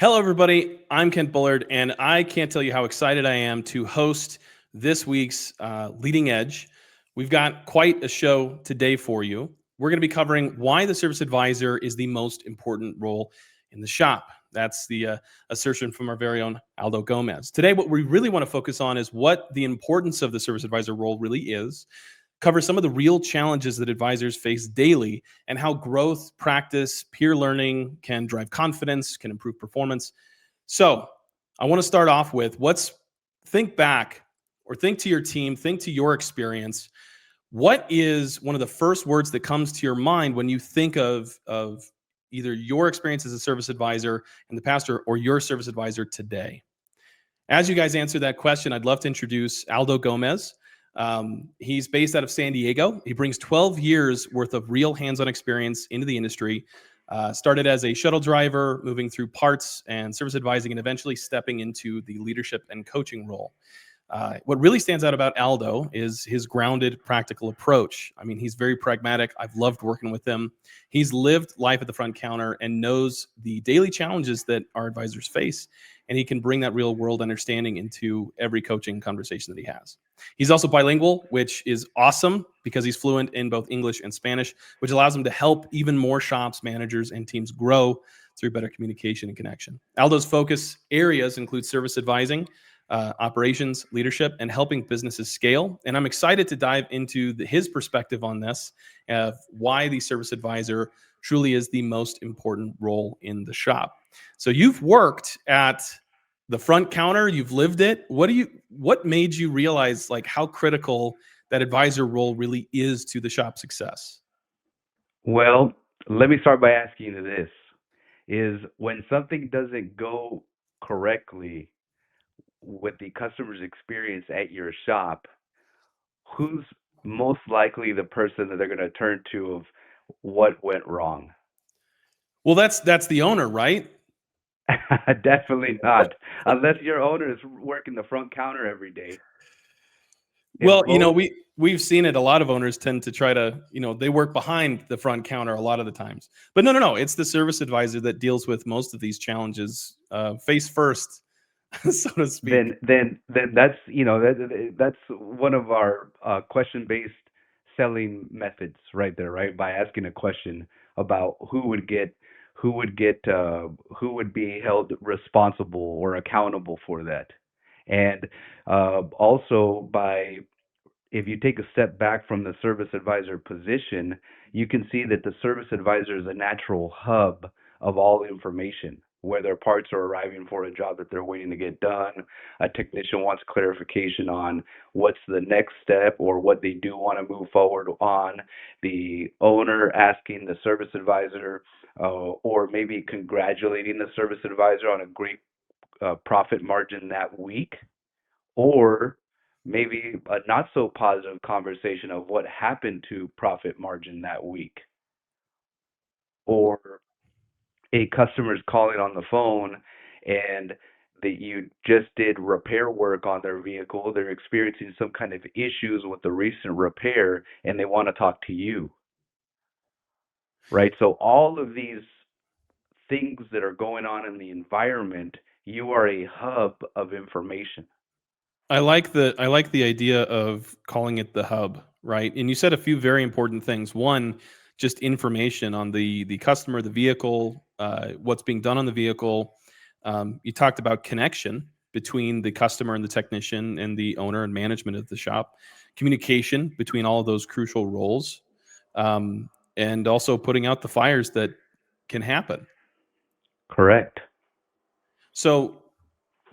Hello, everybody. I'm Kent Bullard, and I can't tell you how excited I am to host this week's Leading Edge. We've got quite a show today for you. We're going to be covering why the service advisor is the most important role in the shop. That's the assertion from our very own Aldo Gomez. Today, what we really want to focus on is what the importance of the service advisor role really is, cover some of the real challenges that advisors face daily and how growth, practice, peer learning can drive confidence, can improve performance. So, I want to start off with think back or think to your team, think to your experience. What is one of the first words that comes to your mind when you think of either your experience as a service advisor in the past or your service advisor today? As you guys answer that question, I'd love to introduce Aldo Gomez. He's based out of San Diego. He brings 12 years worth of real hands-on experience into the industry. Started as a shuttle driver, moving through parts and service advising, and eventually stepping into the leadership and coaching role. What really stands out about Aldo is his grounded, practical approach. I mean, he's very pragmatic. I've loved working with him. He's lived life at the front counter and knows the daily challenges that our advisors face, and he can bring that real world understanding into every coaching conversation that he has. He's also bilingual, which is awesome because he's fluent in both English and Spanish, which allows him to help even more shops, managers, and teams grow through better communication and connection. Aldo's focus areas include service advising, operations, leadership, and helping businesses scale. And I'm excited to dive into his perspective on this, why the service advisor truly is the most important role in the shop. So you've worked at the front counter, you've lived it. What made you realize like how critical that advisor role really is to the shop success? Well, let me start by asking you this. Is when something doesn't go correctly with the customer's experience at your shop, who's most likely the person that they're going to turn to of what went wrong? Well, that's the owner, right? Definitely not. Unless your owner is working the front counter every day. If Well, both, we've seen it. A lot of owners tend to try to, they work behind the front counter a lot of the times. But no. It's the service advisor that deals with most of these challenges, face first, so to speak. then that's one of our question-based selling methods right there, right? By asking a question about who would be held responsible or accountable for that, and also by if you take a step back from the service advisor position, you can see that the service advisor is a natural hub of all information. Whether parts are arriving for a job that they're waiting to get done, a technician wants clarification on what's the next step or what they do want to move forward on, the owner asking the service advisor or maybe congratulating the service advisor on a great profit margin that week, or maybe a not so positive conversation of what happened to profit margin that week, or a customer's calling on the phone and that you just did repair work on their vehicle, they're experiencing some kind of issues with the recent repair and they want to talk to you, right? So all of these things that are going on in the environment, you are a hub of information. I like the idea of calling it the hub, right? And you said a few very important things. One, just information on the customer, the vehicle, what's being done on the vehicle. You talked about connection between the customer and the technician and the owner and management of the shop, communication between all of those crucial roles, and also putting out the fires that can happen. Correct. So,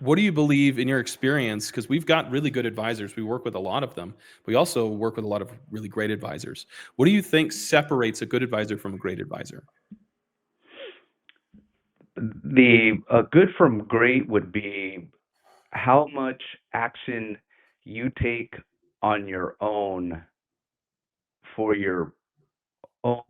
what do you believe in your experience? Because we've got really good advisors. We work with a lot of them. We also work with a lot of really great advisors. What do you think separates a good advisor from a great advisor? The good from great would be how much action you take on your own for your own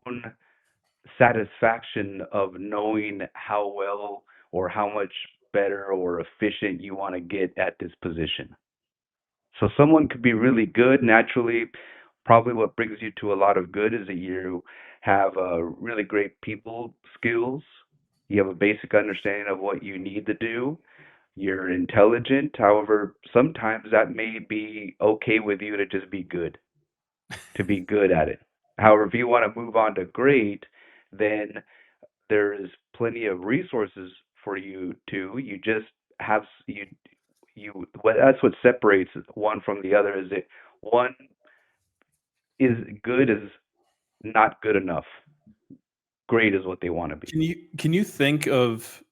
satisfaction of knowing how well or how much better or efficient you want to get at this position. So someone could be really good naturally. Probably what brings you to a lot of good is that you have really great people skills. You have a basic understanding of what you need to do. You're intelligent. However, sometimes that may be okay with you to just be good, to be good at it. However, if you want to move on to great, then there is plenty of resources for you to. You just have that's what separates one from the other, is that one is good is not good enough. Great is what they want to be. Can you think of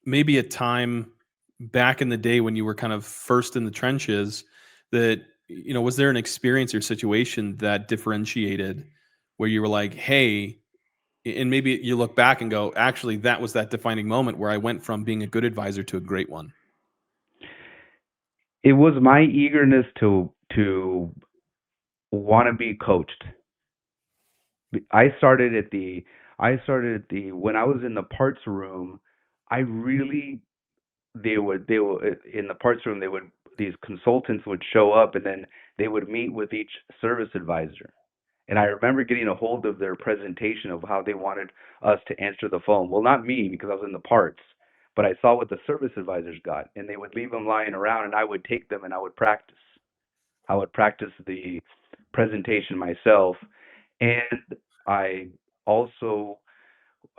maybe a time back in the day when you were kind of first in the trenches that, was there an experience or situation that differentiated where you were like, hey, and maybe you look back and go, actually, that was that defining moment where I went from being a good advisor to a great one. It was my eagerness to want to be coached. I started at the when I was in the parts room. I really they would in the parts room, they would these consultants would show up, and then they would meet with each service advisor. And I remember getting a hold of their presentation of how they wanted us to answer the phone. Well, not me, because I was in the parts, but I saw what the service advisors got, and they would leave them lying around, and I would take them and I would practice. I would practice the presentation myself, and I also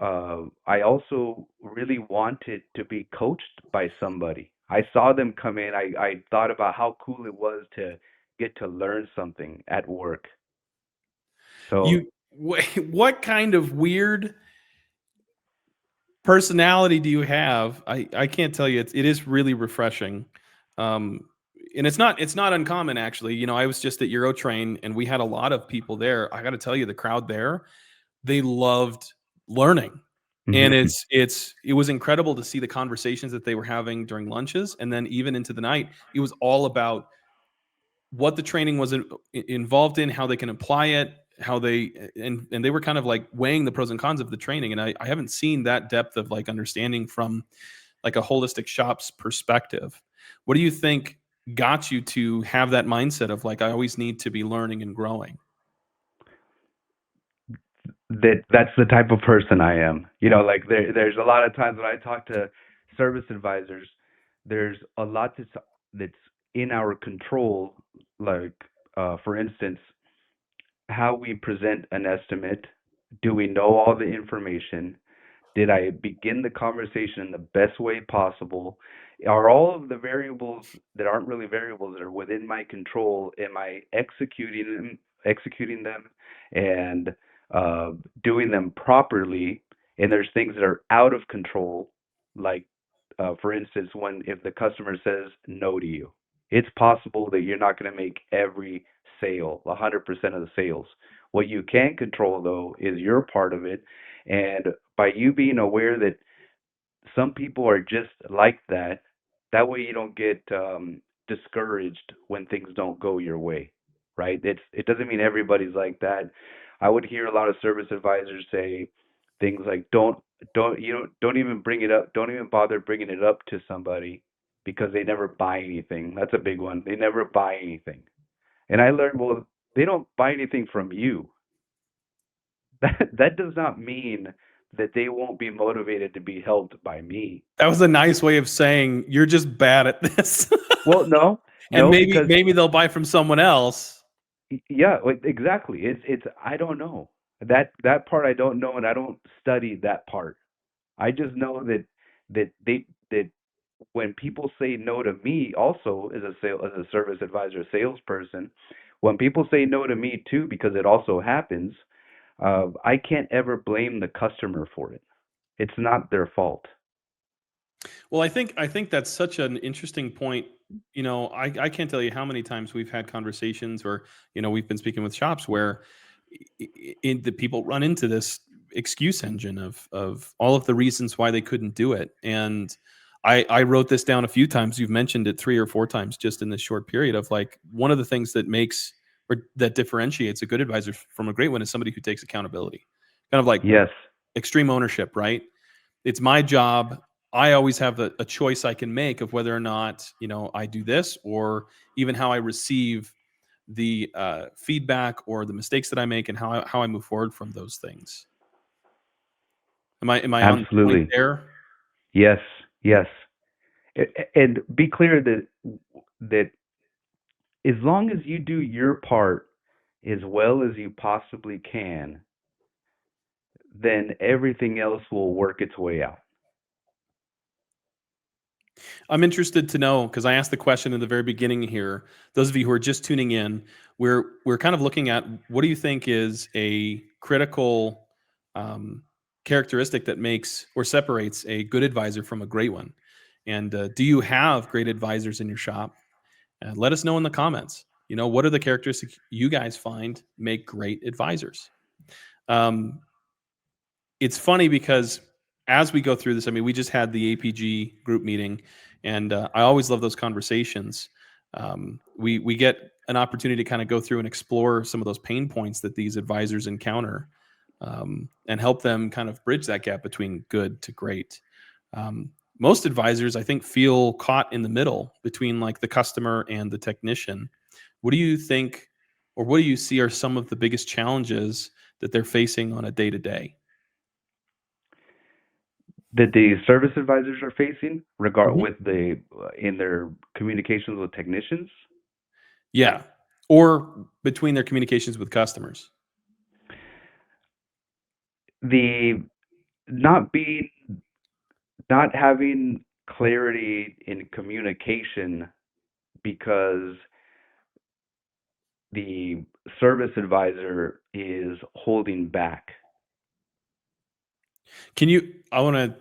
I also really wanted to be coached by somebody. I saw them come in. I thought about how cool it was to get to learn something at work. So What kind of weird personality do you have? I can't tell you. It is really refreshing. Um, and it's not uncommon actually. I was just at Eurotrain and we had a lot of people there. I got to tell you, the crowd there, they loved learning. And mhm. it was incredible to see the conversations that they were having during lunches and then even into the night. It was all about what the training was involved in, how they can apply it, how they and they were kind of like weighing the pros and cons of the training. And I haven't seen that depth of like understanding from like a holistic shop's perspective. What do you think got you to have that mindset of like I always need to be learning and growing? That's the type of person I am. Like there's a lot of times when I talk to service advisors, there's a lot that's in our control. Like for instance, how we present an estimate. Do we know all the information? Did I begin the conversation in the best way possible? Are all of the variables that aren't really variables that are within my control, am I executing them and uh, doing them properly? And there's things that are out of control, like for instance, when if the customer says no to you, it's possible that you're not going to make every sale, 100% of the sales. What you can control though is your part of it, and by you being aware that some people are just like that, that way you don't get discouraged when things don't go your way, right? It doesn't mean everybody's like that. I would hear a lot of service advisors say things like, don't even bring it up, don't even bother bringing it up to somebody because they never buy anything. That's a big one. They never buy anything. And I learned, well, they don't buy anything from you. That does not mean that they won't be motivated to be helped by me. That was a nice way of saying you're just bad at this. Well, no, And no, maybe because maybe they'll buy from someone else. yeah, like, exactly. It's I don't know that part. I don't know, and I don't study that part. I just know that when people say no to me, also as a service advisor, salesperson, when people say no to me too, because it also happens, I can't ever blame the customer for it. It's not their fault. Well, I think that's such an interesting point. I can't tell you how many times we've had conversations or, we've been speaking with shops where the people run into this excuse engine of all of the reasons why they couldn't do it. And I wrote this down a few times. You've mentioned it 3 or 4 times just in this short period of like one of the things that makes or that differentiates a good advisor from a great one is somebody who takes accountability, kind of like Yes. extreme ownership, right? It's my job. I always have a choice I can make of whether or not I do this or even how I receive the feedback or the mistakes that I make and how I move forward from those things. Am I on point Absolutely. there? Yes, yes. And be clear that as long as you do your part as well as you possibly can, then everything else will work its way out. I'm interested to know because I asked the question in the very beginning here. Those of you who are just tuning in, we're kind of looking at what do you think is a critical um, characteristic that makes or separates a good advisor from a great one, and do you have great advisors in your shop? Let us know in the comments. What are the characteristics you guys find make great advisors? Um, it's funny because as we go through this, I mean, we just had the APG group meeting, and I always love those conversations. We get an opportunity to kind of go through and explore some of those pain points that these advisors encounter, and help them kind of bridge that gap between good to great. Most advisors, I think, feel caught in the middle between like the customer and the technician. What do you think, or what do you see are some of the biggest challenges that they're facing on a day to day? That the service advisors are facing regard with the in their communications with technicians. Yeah, or between their communications with customers. The not being not having clarity in communication because the service advisor is holding back. I wanna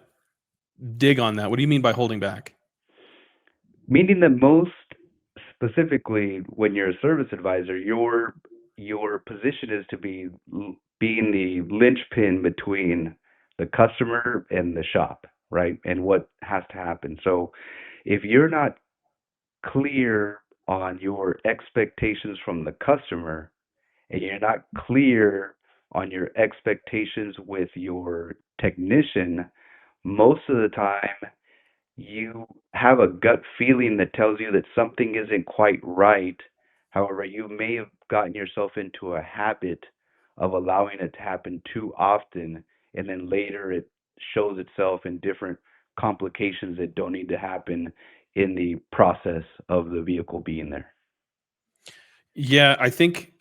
dig on that. What do you mean by holding back? Meaning that most specifically when you're a service advisor, your position is to be being the linchpin between the customer and the shop, right? And what has to happen. So if you're not clear on your expectations from the customer and you're not clear on your expectations with your technician, most of the time you have a gut feeling that tells you that something isn't quite right. However, you may have gotten yourself into a habit of allowing it to happen too often, and then later it shows itself in different complications that don't need to happen in the process of the vehicle being there. Yeah, I think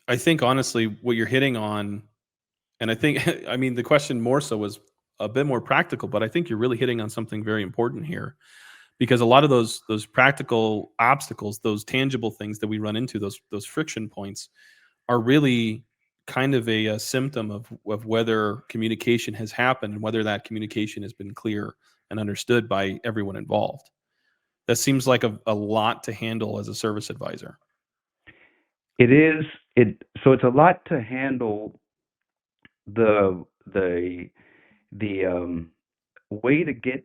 honestly what you're hitting on, and I think I mean, the question more so was a bit more practical, but I think you're really hitting on something very important here because a lot of those practical obstacles, those tangible things that we run into, those friction points are really kind of a symptom of whether communication has happened and whether that communication has been clear and understood by everyone involved. That seems like a lot to handle as a service advisor. It is so it's a lot to handle the the the way to get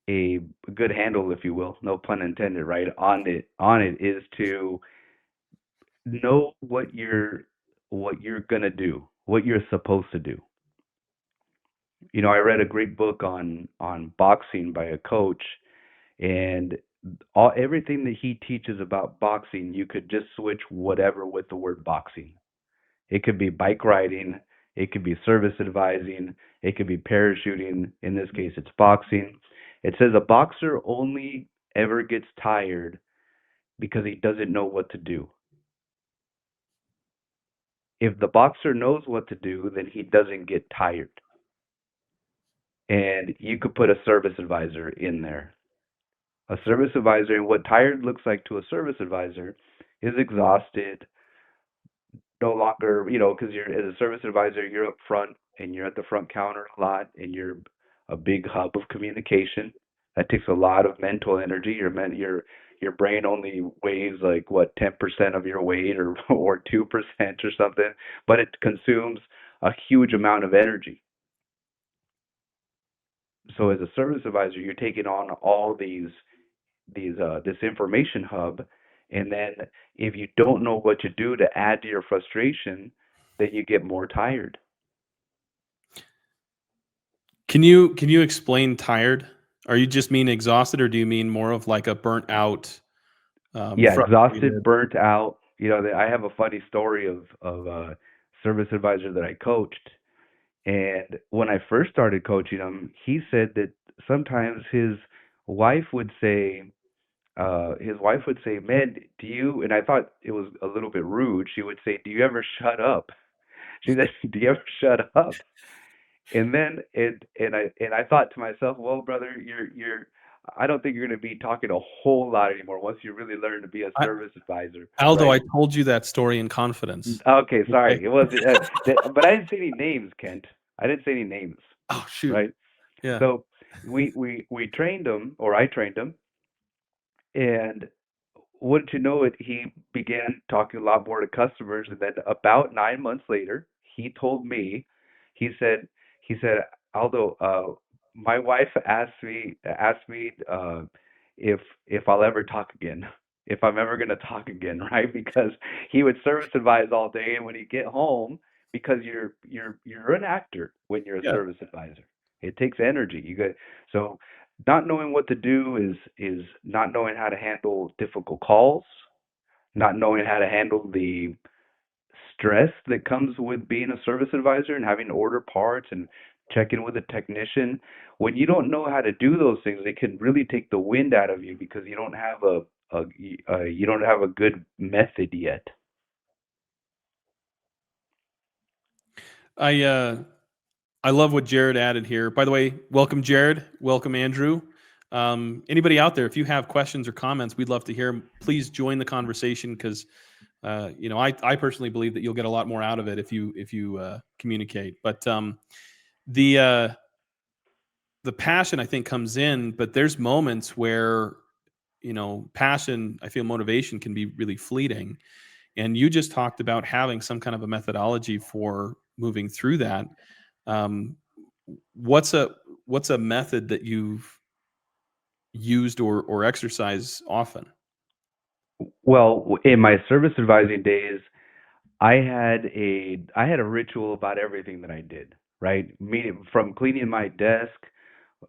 a good handle, if you will, no pun intended, right, on it is to know what you're gonna do, what you're supposed to do. I read a great book on boxing by a coach, and everything that he teaches about boxing, you could just switch whatever with the word boxing. It could be bike riding, it could be service advising, it could be parachuting. In this case, it's boxing. It says a boxer only ever gets tired because he doesn't know what to do. If the boxer knows what to do, then he doesn't get tired. And you could put a service advisor in there. A service advisor, and what tired looks like to a service advisor is exhausted, no longer, because you're as a service advisor, you're up front and you're at the front counter a lot, and you're a big hub of communication. That takes a lot of mental energy. Your brain only weighs like what 10% of your weight or 2% or something, but it consumes a huge amount of energy. So as a service advisor, you're taking on all this information hub, and then if you don't know what to do to add to your frustration, then you get more tired. Can you explain tired? Are you just mean exhausted, or do you mean more of like a burnt out, Yeah, exhausted, frustrated? burnt out. I have a funny story of a service advisor that I coached, And when I first started coaching him, he said that sometimes wife would say, his wife would say, "Man, do you?" And I thought it was a little bit rude. She would say, "Do you ever shut up?" She said, "Do you ever shut up?" And then and I thought to myself, well, brother, I don't think you're going to be talking a whole lot anymore once you really learn to be a I, service advisor, Aldo, right? I told you that story in confidence. Okay, Okay. sorry. It was but I didn't say any names, Kent. I didn't say any names, Oh shoot. right? Yeah. So we trained him, or I trained him, and wouldn't you know it, he began talking a lot more to customers, and then about 9 months later, he told me, he said, he said, Aldo, my wife asked me if I'll ever talk again, if I'm ever gonna talk again, right? Because he would service advise all day, and when he get home, because you're an actor when you're a Yeah. service advisor. It takes energy. You got so not knowing what to do is not knowing how to handle difficult calls, not knowing how to handle the stress that comes with being a service advisor and having to order parts and check in with a technician. When you don't know how to do those things, it can really take the wind out of you because you don't have you don't have a good method yet. I uh I love what Jared added here. By the way, welcome Jared, welcome Andrew. Anybody out there, if you have questions or comments, we'd love to hear 'em. Please join the conversation because I personally believe that you'll get a lot more out of it if you communicate. But the passion I think comes in, but there's moments where passion, I feel motivation can be really fleeting. And you just talked about having some kind of a methodology for moving through that. Um, what's a what's a method that you've used or exercise often? Well, in my service advising days, I had a ritual about everything that I did, right? Meaning from cleaning my desk,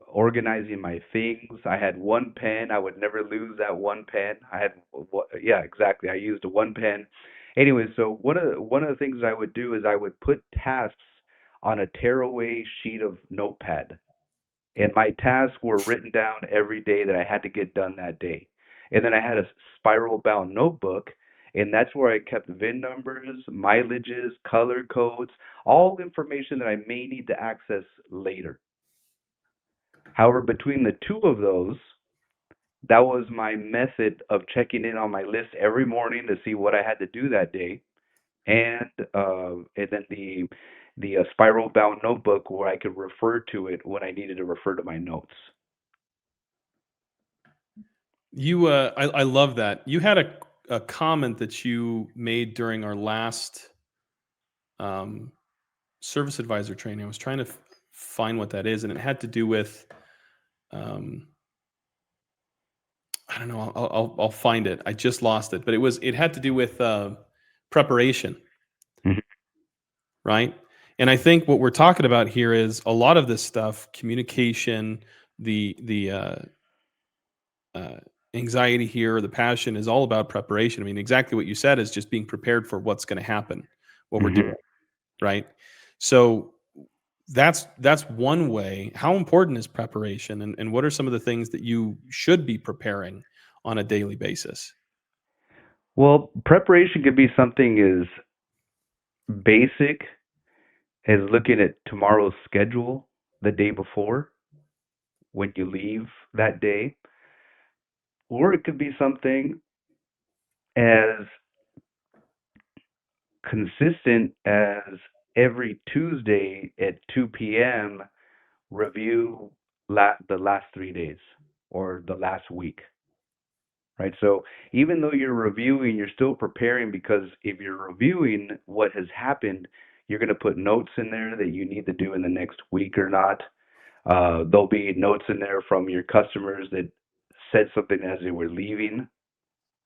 organizing my things. I had one pen. I would never lose that one pen. Yeah, exactly. I used a one pen. Anyway, so one of the things I would do is I would put tasks on a tearaway sheet of notepad, and my tasks were written down every day that I had to get done that day. And then I had a spiral bound notebook, and that's where I kept VIN numbers, mileages, color codes, all information that I may need to access later. However, between the two of those, that was my method of checking in on my list every morning to see what I had to do that day, and then the spiral bound notebook where I could refer to it when I needed to refer to my notes. I love that. You had a comment that you made during our last um, service advisor training. I was trying to find what that is, and it had to do with um, I don't know. I'll find it. I just lost it, but it had to do with preparation, Mhm. right? And I think what we're talking about here is a lot of this stuff, communication, the uh, anxiety here, the passion is all about preparation. I mean, exactly what you said is just being prepared for what's going to happen, what we're Mhm. doing, right? So that's one way. How important is preparation, and what are some of the things that you should be preparing on a daily basis? Well, preparation could be something as basic as looking at tomorrow's schedule the day before when you leave that day, or it could be something as consistent as every Tuesday at 2 p.m. review the last 3 days or the last week, right? So even though you're reviewing, you're still preparing because if you're reviewing what has happened, you're going to put notes in there that you need to do in the next week or not. There'll be notes in there from your customers that said something as they were leaving,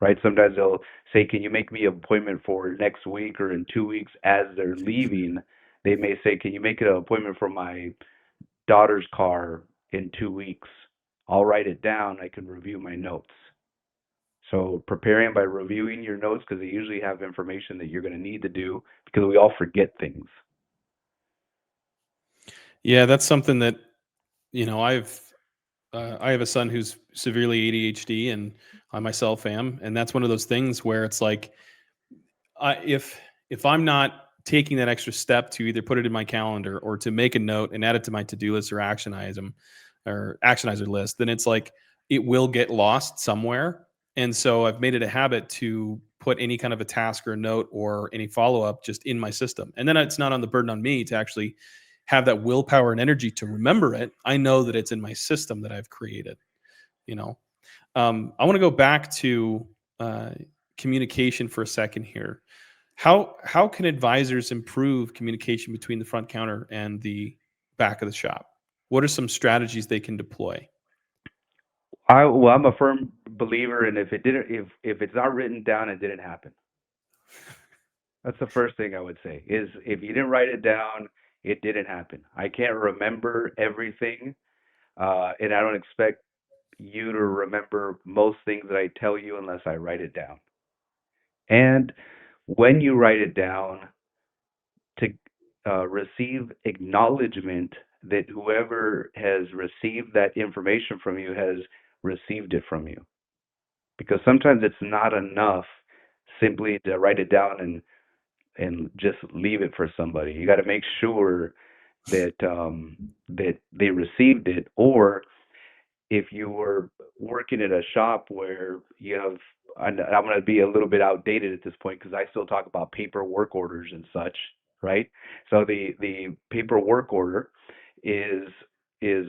right? Sometimes they'll say, "Can you make me an appointment for next week or in 2 weeks?" As they're leaving, they may say, "Can you make an appointment for my daughter's car in 2 weeks?" I'll write it down. I can review my notes. So preparing by reviewing your notes because they usually have information that you're going to need to do because we all forget things. Yeah, that's something that, I have a son who's severely ADHD, and I myself am, and that's one of those things where it's like, if I'm not taking that extra step to either put it in my calendar or to make a note and add it to my to-do list or actionizer list, then it's like it will get lost somewhere. And so I've made it a habit to put any kind of a task or a note or any follow-up just in my system. And then it's not on the burden on me to actually have that willpower and energy to remember it. I know that it's in my system that I've created, you know. I want to go back to uh, communication for a second here. How can advisors improve communication between the front counter and the back of the shop? What are some strategies they can deploy? I'm a firm believer in if it's not written down, it didn't happen. That's the first thing I would say is if you didn't write it down, it didn't happen. I can't remember everything, and I don't expect you to remember most things that I tell you unless I write it down. And when you write it down, to receive acknowledgement that whoever has received that information from you has received it from you. Because sometimes it's not enough simply to write it down and just leave it for somebody. You got to make sure that they received it, or if you were working at a shop where you have, and I'm going to be a little bit outdated at this point because I still talk about paper work orders and such, right? So the paper work order is is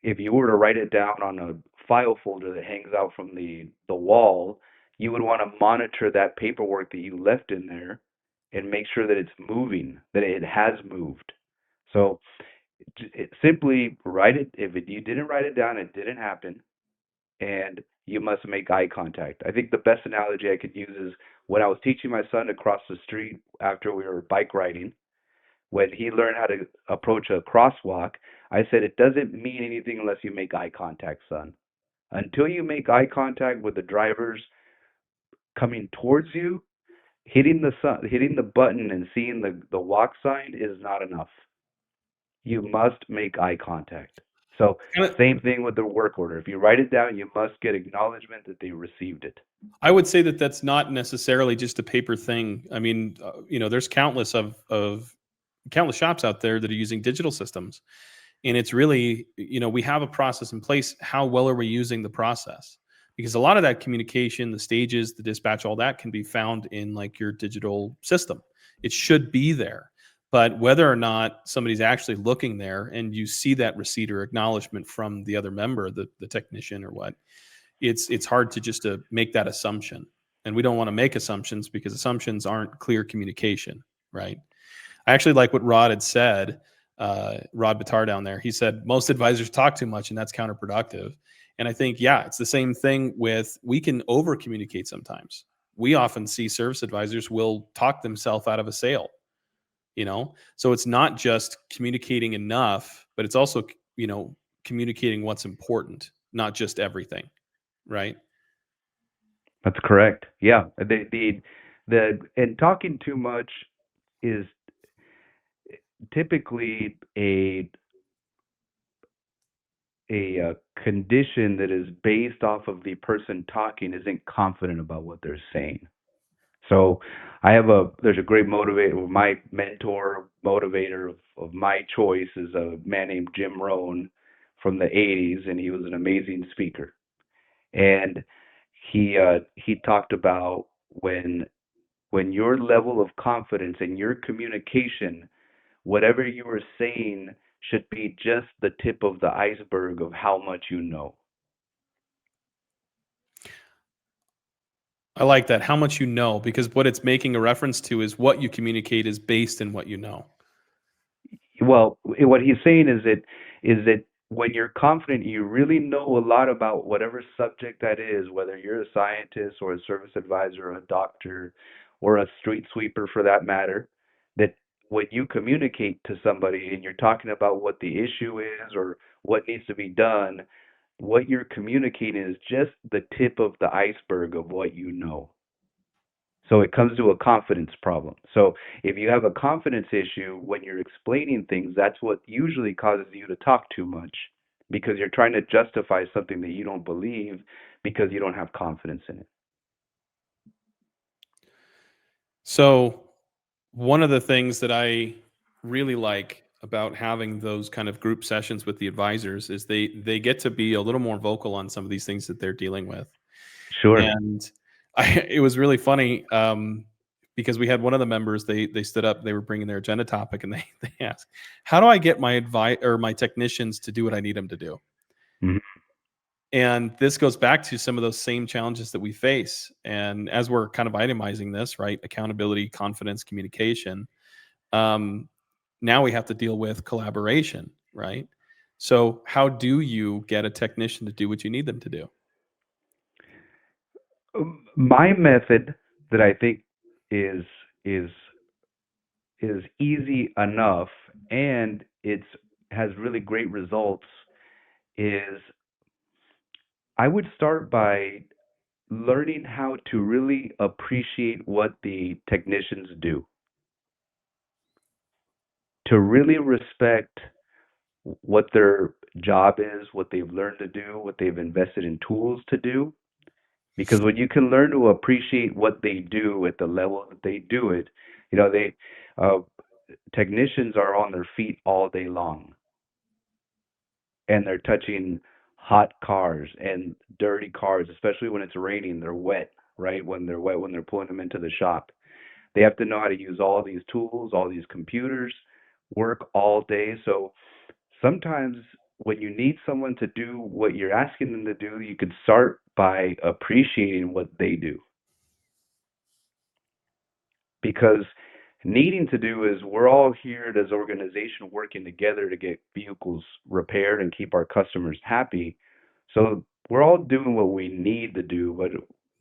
if you were to write it down on a file folder that hangs out from the wall, you would want to monitor that paperwork that you left in there and make sure that it's moving, that it has moved. So simply write it. You didn't write it down, it didn't happen, and you must make eye contact. I think the best analogy I could use is when I was teaching my son to cross the street after we were bike riding. When he learned how to approach a crosswalk, I said it doesn't mean anything unless you make eye contact, son. Until you make eye contact with the drivers coming towards you, hitting the button and seeing the walk sign is not enough. You must make eye contact. So, Kinda- same thing with the work order. If you write it down, you must get acknowledgement that they received it. I would say that that's not necessarily just a paper thing. I mean, there's countless shops out there that are using digital systems, and it's really, we have a process in place. How well are we using the process? Because a lot of that communication, the stages, the dispatch, all that can be found in like your digital system. It should be there, but whether or not somebody's actually looking there and you see that receipt or acknowledgement from the other member, the technician or what, it's hard to just to make that assumption. And we don't want to make assumptions because assumptions aren't clear communication, right? I actually like what Rod had said. Rod Batar down there, he said most advisors talk too much, and that's counterproductive. And I think, yeah, it's the same thing with, we can over communicate sometimes. We often see service advisors will talk themselves out of a sale, so it's not just communicating enough, but it's also, communicating what's important, not just everything, right? That's correct. Yeah, the and talking too much is typically a condition that is based off of the person talking isn't confident about what they're saying. So there's a great motivator, my mentor motivator of my choice is a man named Jim Rohn from the 80s, and he was an amazing speaker. And he talked about when your level of confidence and your communication, whatever you are saying, should be just the tip of the iceberg of how much you know. I like that. How much you know, because what it's making a reference to is what you communicate is based in what you know. Well, what he's saying is that when you're confident, you really know a lot about whatever subject that is, whether you're a scientist or a service advisor or a doctor or a street sweeper for that matter, that when you communicate to somebody and you're talking about what the issue is or what needs to be done, what you're communicating is just the tip of the iceberg of what you know. So it comes to a confidence problem. So if you have a confidence issue when you're explaining things, that's what usually causes you to talk too much because you're trying to justify something that you don't believe because you don't have confidence in it. So, one of the things that I really like about having those kind of group sessions with the advisors is they get to be a little more vocal on some of these things that they're dealing with. Sure. And it was really funny, because we had one of the members, they stood up, they were bringing their agenda topic, and they asked, "How do I get my my technicians to do what I need them to do?" Mhm. And this goes back to some of those same challenges that we face. And as we're kind of itemizing this, right? Accountability, confidence, communication. Um, Now we have to deal with collaboration, right? So how do you get a technician to do what you need them to do? My method that I think is is is easy enough and it's has really great results is I would start by learning how to really appreciate what the technicians do, to really respect what their job is, what they've learned to do, what they've invested in tools to do. Because when you can learn to appreciate what they do at the level that they do it, they uh, technicians are on their feet all day long and they're touching hot cars and dirty cars, especially when it's raining. They're wet, right? When they're wet, when they're pulling them into the shop. They have to know how to use all these tools, all these computers, work all day. So sometimes when you need someone to do what you're asking them to do, you could start by appreciating what they do. Because needing to do is we're all here as an organization working together to get vehicles repaired and keep our customers happy. So we're all doing what we need to do, but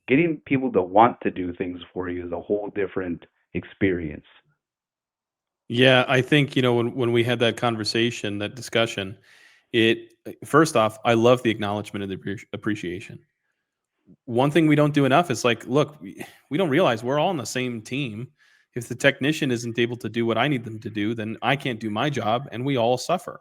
getting people to want to do things for you is a whole different experience. Yeah, I think, when we had that conversation, that discussion, first off, I love the acknowledgement and the appreciation. One thing we don't do enough is like, look, we don't realize we're all on the same team. If the technician isn't able to do what I need them to do, then I can't do my job and we all suffer.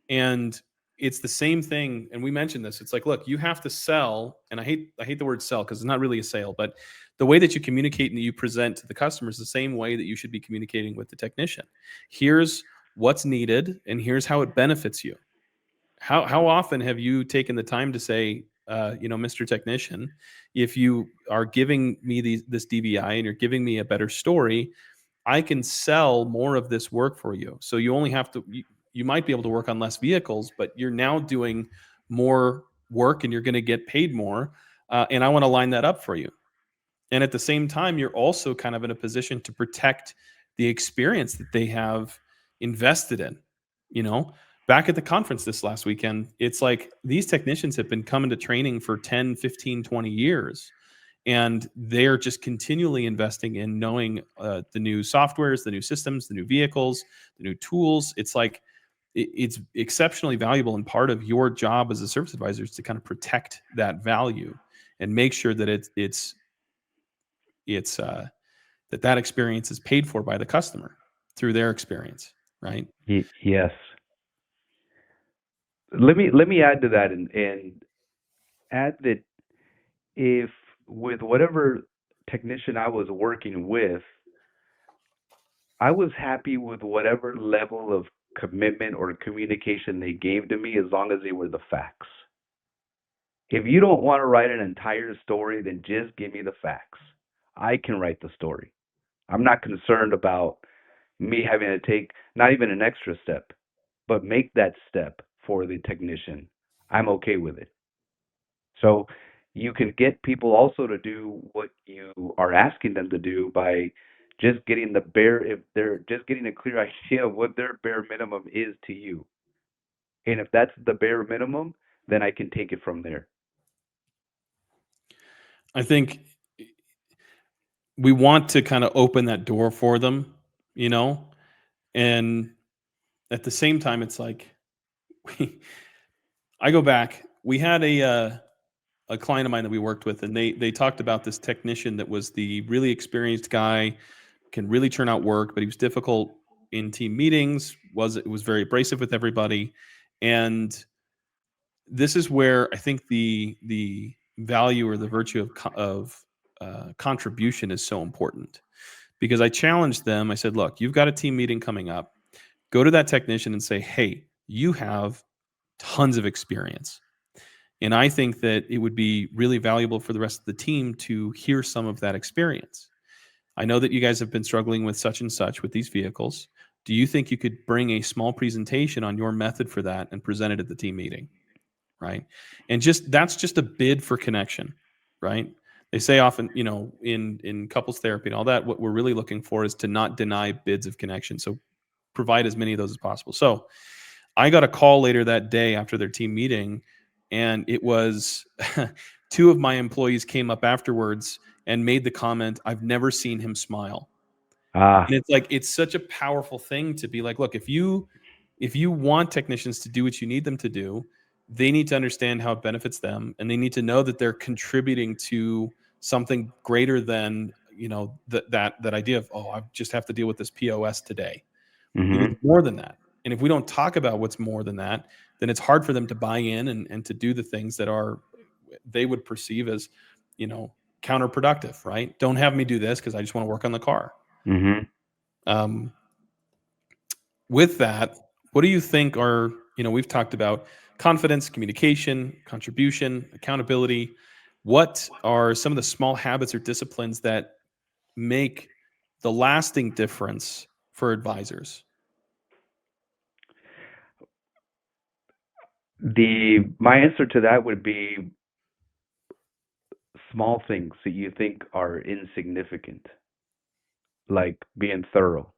And it's the same thing. And we mentioned this. It's like, look, you have to sell, and I hate the word sell because it's not really a sale, but the way that you communicate and that you present to the customer is the same way that you should be communicating with the technician. Here's what's needed, and here's how it benefits you. How often have you taken the time to say, Mr. Technician, if you are giving me this DVI and you're giving me a better story, I can sell more of this work for you. So you only have to, you might be able to work on less vehicles, but you're now doing more work and you're going to get paid more. And I want to line that up for you. And at the same time, you're also kind of in a position to protect the experience that they have invested in. You know, back at the conference this last weekend, it's like these technicians have been coming to training for 10, 15, 20 years. And they're just continually investing in knowing the new softwares, the new systems, the new vehicles, the new tools. It's like it's exceptionally valuable. And part of your job as a service advisor is to kind of protect that value and make sure that it's that experience is paid for by the customer through their experience, right? Yes. Let me add to that and add that if with whatever technician I was working with, I was happy with whatever level of commitment or communication they gave to me as long as they were the facts. If you don't want to write an entire story, then just give me the facts. I can write the story. I'm not concerned about me having to take not even an extra step, but make that step for the technician. I'm okay with it. So you can get people also to do what you are asking them to do by just getting the bare, if they're just getting a clear idea of what their bare minimum is to you. And if that's the bare minimum, then I can take it from there. I think we want to kind of open that door for them, you know, and at the same time, it's like I go back. We had a client of mine that we worked with, and they talked about this technician that was the really experienced guy, can really churn out work, but he was difficult in team meetings. Was very abrasive with everybody, and this is where I think the value or the virtue of contribution is so important, because I challenged them. I said, look, you've got a team meeting coming up. Go to that technician and say, hey, you have tons of experience. And I think that it would be really valuable for the rest of the team to hear some of that experience. I know that you guys have been struggling with such and such with these vehicles. Do you think you could bring a small presentation on your method for that and present it at the team meeting? Right. And just that's just a bid for connection. Right. They say often, in couples therapy and all that, what we're really looking for is to not deny bids of connection. So provide as many of those as possible. So I got a call later that day after their team meeting, and it was two of my employees came up afterwards and made the comment, I've never seen him smile. Ah. And it's like, it's such a powerful thing to be like, look, if you want technicians to do what you need them to do, they need to understand how it benefits them, and they need to know that they're contributing to something greater than, that idea of, oh, I just have to deal with this POS today. It's Mhm. more than that. And if we don't talk about what's more than that, then it's hard for them to buy in and to do the things that are they would perceive as, you know, counterproductive, right? Don't have me do this because I just want to work on the car. Mhm. Um, with that, what do you think are, we've talked about confidence, communication, contribution, accountability. What are some of the small habits or disciplines that make the lasting difference for advisors? The My answer to that would be small things that you think are insignificant, like being thorough.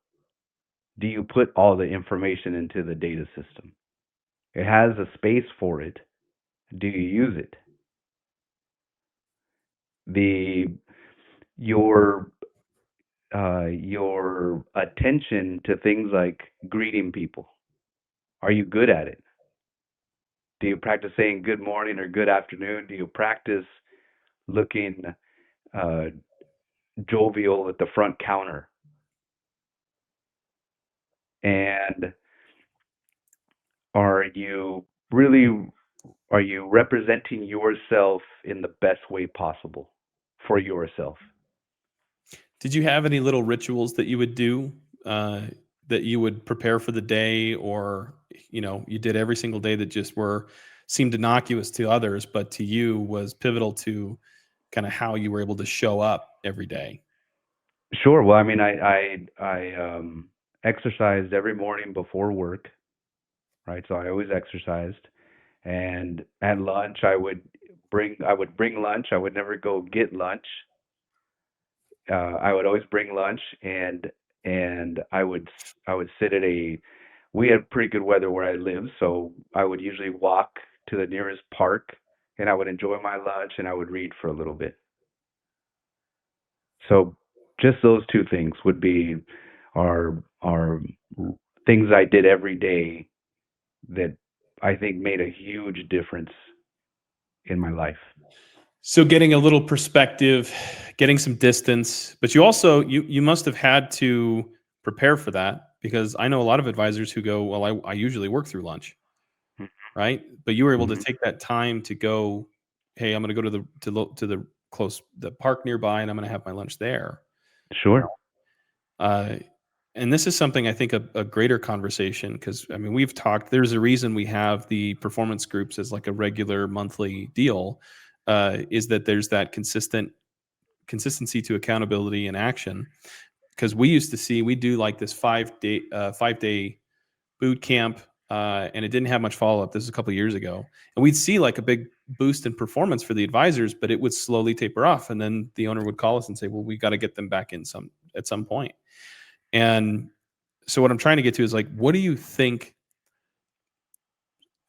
Do you put all the information into the data system? It has a space for it. Do you use it? The your your attention to things like greeting people. Are you good at it? Do you practice saying good morning or good afternoon? Do you practice looking uh, jovial at the front counter? And are you really are you representing yourself in the best way possible for yourself? Did you have any little rituals that you would do, uh, that you would prepare for the day, or you did every single day that just were seemed innocuous to others, but to you was pivotal to kind of how you were able to show up every day? Sure. Well, I mean, I exercised every morning before work, right? So I always exercised, and at lunch I would bring lunch. I would never go get lunch. I would always bring lunch, and I would sit at a we had pretty good weather where I live, so I would usually walk to the nearest park, and I would enjoy my lunch, and I would read for a little bit. So just those two things would be are things I did every day that I think made a huge difference in my life. So getting a little perspective, getting some distance, but you must have had to prepare for that, because I know a lot of advisors who go, well, I usually work through lunch, right? But you were able to Hmm. take that time to go, hey, I'm going to go to the the park nearby, and I'm going to have my lunch there. You Sure. know, and this is something I think a greater conversation, because I mean we've talked. There's a reason we have the performance groups as like a regular monthly deal. Is that there's that consistency to accountability and action, because we do like this 5 day boot camp, and it didn't have much follow up. This is a couple of years ago, and we'd see like a big boost in performance for the advisors, but it would slowly taper off, and then the owner would call us and say, "Well, we got to get them back in some at some point." And so, what I'm trying to get to is like, what do you think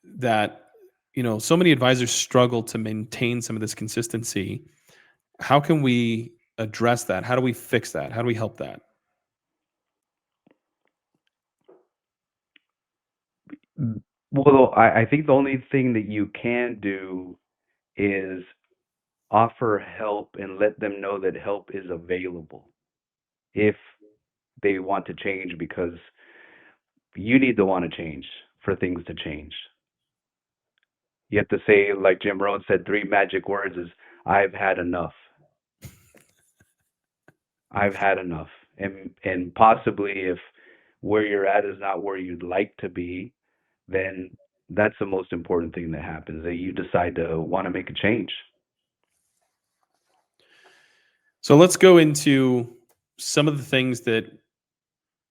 that so many advisors struggle to maintain some of this consistency? How can we address that? How do we fix that? How do we help that? Well, I think the only thing that you can do is offer help and let them know that help is available if they want to change, because you need to want to change for things to change. You have to say, like Jim Rohn said, three magic words is I've had enough. I've had enough. And possibly if where you're at is not where you'd like to be, then that's the most important thing that happens, that you decide to want to make a change. So let's go into some of the things that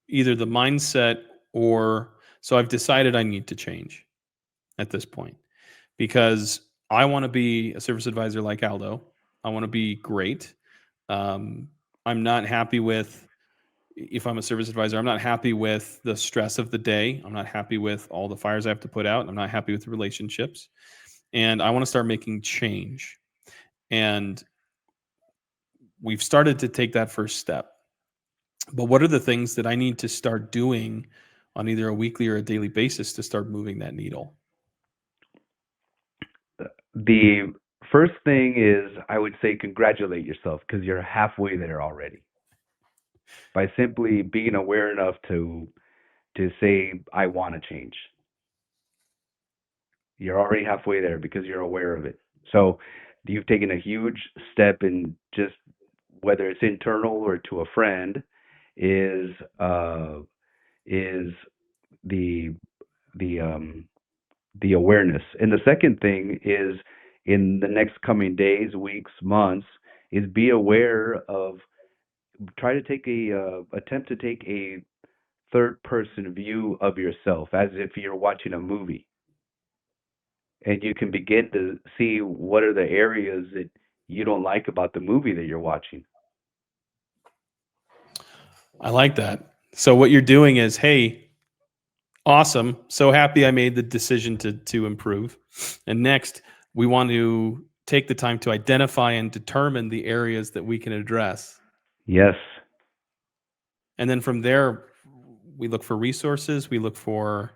either the mindset or so I've decided I need to change at this point because I want to be a service advisor like Aldo. I want to be great. Um, I'm not happy with if I'm a service advisor, I'm not happy with the stress of the day. I'm not happy with all the fires I have to put out. I'm not happy with the relationships. And I want to start making change. And we've started to take that first step. But what are the things that I need to start doing on either a weekly or a daily basis to start moving that needle? The first thing is, I would say, congratulate yourself because you're halfway there already by simply being aware enough to say I want to change. You're already halfway there because you're aware of it. So you've taken a huge step in just whether it's internal or to a friend is uh is the the um the awareness. And the second thing is, in the next coming days, weeks, months, is be aware of, try to take a attempt to take a third person view of yourself as if you're watching a movie, and you can begin to see what are the areas that you don't like about the movie that you're watching. I like that. So what you're doing is, hey, awesome. So happy I made the decision to improve. And next, we want to take the time to identify and determine the areas that we can address. Yes. And then from there, we look for resources, we look for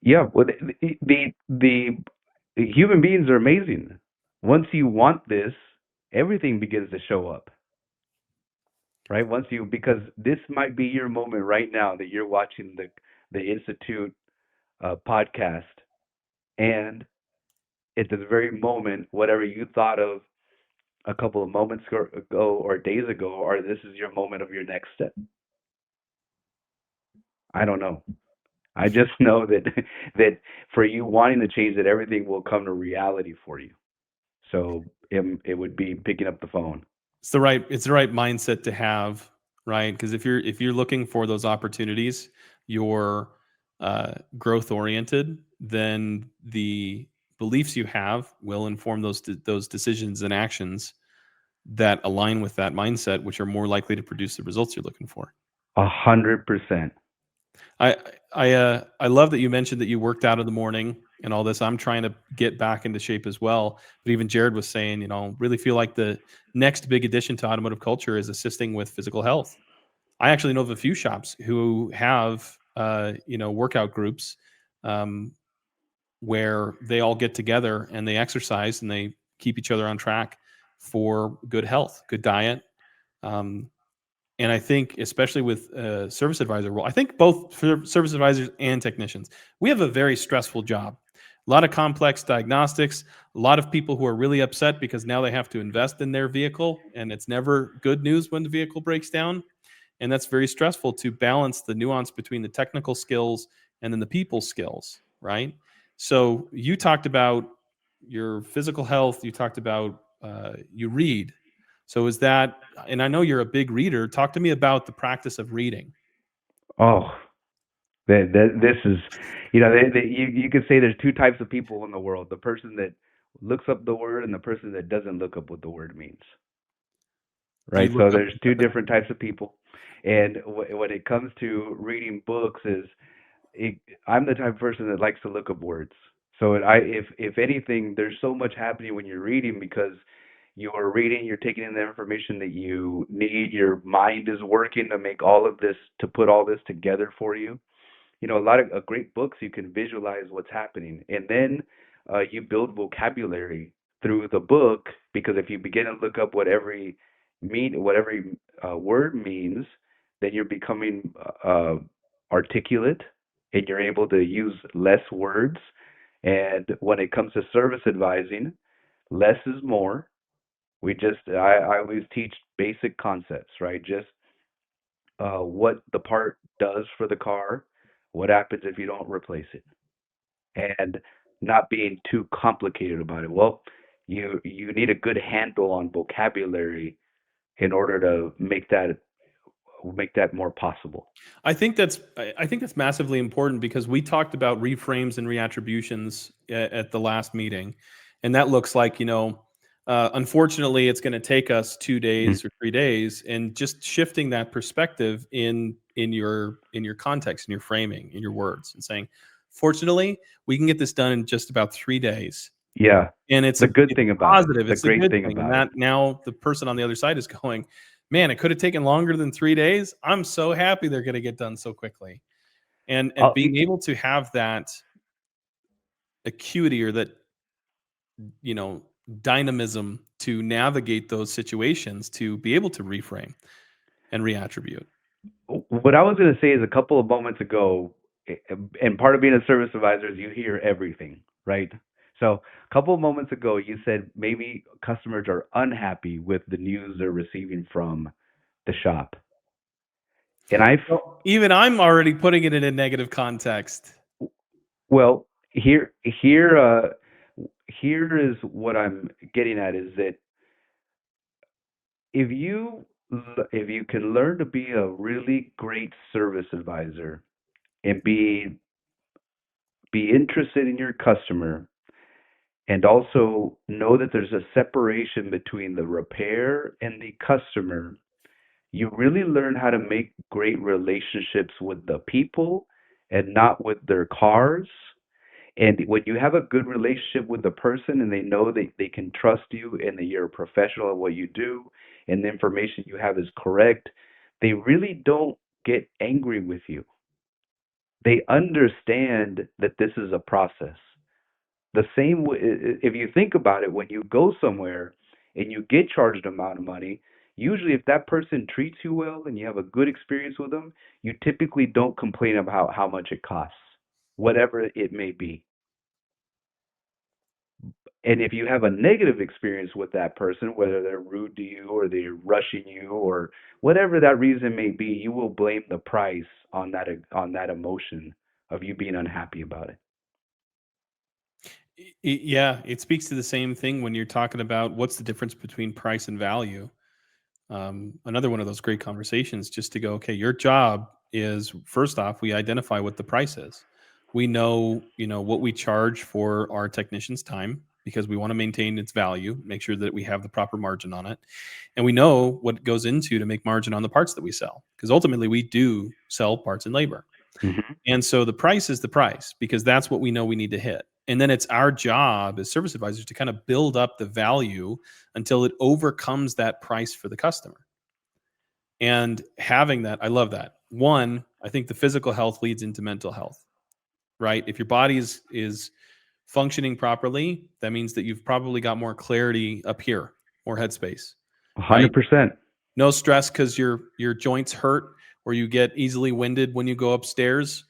Yeah. Well, the human beings are amazing. Once you want this, everything begins to show up, right? Once you, because this might be your moment right now that you're watching the Institute podcast, and at this very moment, whatever you thought of a couple of moments ago or days ago, or this is your moment of your next step. I don't know. I just know that that for you wanting to change, that everything will come to reality for you. So it would be picking up the phone. it's the right mindset to have, right? Because if you're looking for those opportunities, you're growth oriented, then the beliefs you have will inform those decisions and actions that align with that mindset, which are more likely to produce the results you're looking for. 100%. I I love that you mentioned that you worked out in the morning and all this. I'm trying to get back into shape as well. But even Jared was saying, really feel like the next big addition to automotive culture is assisting with physical health. I actually know of a few shops who have workout groups um, where they all get together and they exercise and they keep each other on track for good health, good diet. Um, and I think, especially with service advisor role, I think both for service advisors and technicians, we have a very stressful job. A lot of complex diagnostics, a lot of people who are really upset because now they have to invest in their vehicle, and it's never good news when the vehicle breaks down. And that's very stressful to balance the nuance between the technical skills and then the people skills, right? So you talked about your physical health, you talked about you read. So is that, and I know you're a big reader. Talk to me about the practice of reading. Oh, this is, you could say there's two types of people in the world: the person that looks up the word and the person that doesn't look up what the word means. Do you Right? look So up? there's two different types of people, and when it comes to reading books, it, I'm the type of person that likes to look up words. So if anything, there's so much happening when you're reading, because you're reading, you're taking in the information that you need. Your mind is working to make all of this, to put all this together for you. A lot of great books, you can visualize what's happening, and then you build vocabulary through the book, because if you begin to look up what every word means, then you're becoming articulate and you're able to use less words. And when it comes to service advising, less is more. I always teach basic concepts, right? Just what the part does for the car, what happens if you don't replace it, and not being too complicated about it. Well, you need a good handle on vocabulary in order to make that more possible. I think that's massively important because we talked about reframes and reattributions at the last meeting, and that looks like unfortunately it's going to take us 2 days or 3 days, and just shifting that perspective in your context, in your framing, in your words, and saying, fortunately, we can get this done in just about 3 days. Yeah, And the good it's thing a about it, positive, the it's a great good thing thing, and about it. that now the person on the other side is going, "Man, it could have taken longer than 3 days. I'm so happy they're gonna get done so quickly." And I'll, being able to have that acuity or that, you know, dynamism to navigate those situations, to be able to reframe and reattribute. what I was going to say is a couple of moments ago, and part of being a service advisor is you hear everything, right? So a couple of moments ago, you said maybe customers are unhappy with the news they're receiving from the shop. And Well, even I'm already putting it in a negative context. well, here is what I'm getting at is that if if you can learn to be a really great service advisor and be interested in your customer and also know that there's a separation between the repair and the customer, you really learn how to make great relationships with the people and not with their cars. And when you have a good relationship with the person and they know that they can trust you and that you're a professional at what you do and the information you have is correct, they really don't get angry with you. They understand that this is a process. The same way, if you think about it, when you go somewhere and you get charged an amount of money, usually if that person treats you well and you have a good experience with them, you typically don't complain about how much it costs, whatever it may be. And if you have a negative experience with that person, whether they're rude to you or they're rushing you or whatever that reason may be, you will blame the price on that emotion of you being unhappy about it. Yeah, it speaks to the same thing when you're talking about what's the difference between price and value. Another one of those great conversations, just to go, okay, your job is, first off, we identify what the price is. We know, what we charge for our technicians' time because we want to maintain its value, make sure that we have the proper margin on it. And we know what goes into to make margin on the parts that we sell, because ultimately we do sell parts and labor. Hmm. And so the price is the price because that's what we know we need to hit. And then it's our job as service advisors to kind of build up the value until it overcomes that price for the customer. And having that, I love that. One, I think the physical health leads into mental health, right? If your body is functioning properly, that means that you've probably got more clarity up here, more headspace, right? 100%. No stress because your joints hurt or you get easily winded when you go upstairs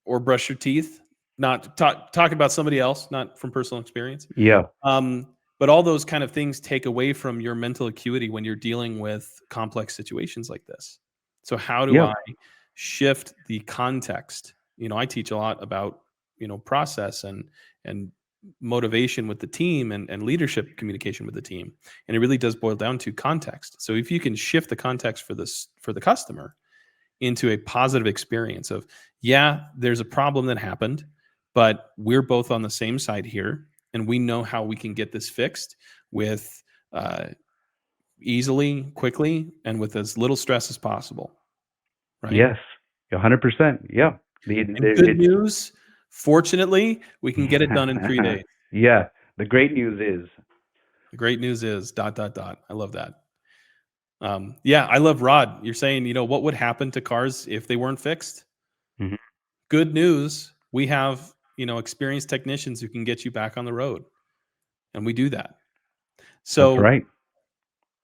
or brush your teeth. Not talking about somebody else, not from personal experience. Yeah. Um, but all those kind of things take away from your mental acuity when you're dealing with complex situations like this. So how do Yeah. I shift the context? I teach a lot about, process and motivation with the team and leadership communication with the team. And it really does boil down to context. So if you can shift the context for the customer into a positive experience of, yeah, there's a problem that happened, but we're both on the same side here and we know how we can get this fixed with uh, easily, quickly, and with as little stress as possible, right? Yes. 100%. Yeah. And good It's news, fortunately, we can get it done in 3 days. yeah. The great news is, The great news is ... I love that. Yeah, I love Rod. You're saying, what would happen to cars if they weren't fixed? mhm, Good news, we have, experienced technicians who can get you back on the road. and we do that. That's So right.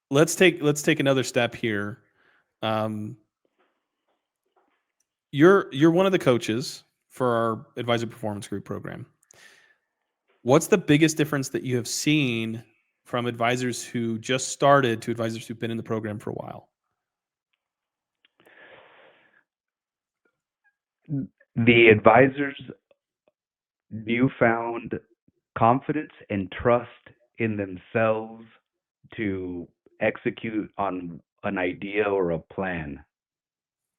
let's take another step here. Um, you're one of the coaches for our advisor performance group program. What's the biggest difference that you have seen from advisors who just started to advisors who've been in the program for a while? The advisor's newfound confidence and trust in themselves to execute on an idea or a plan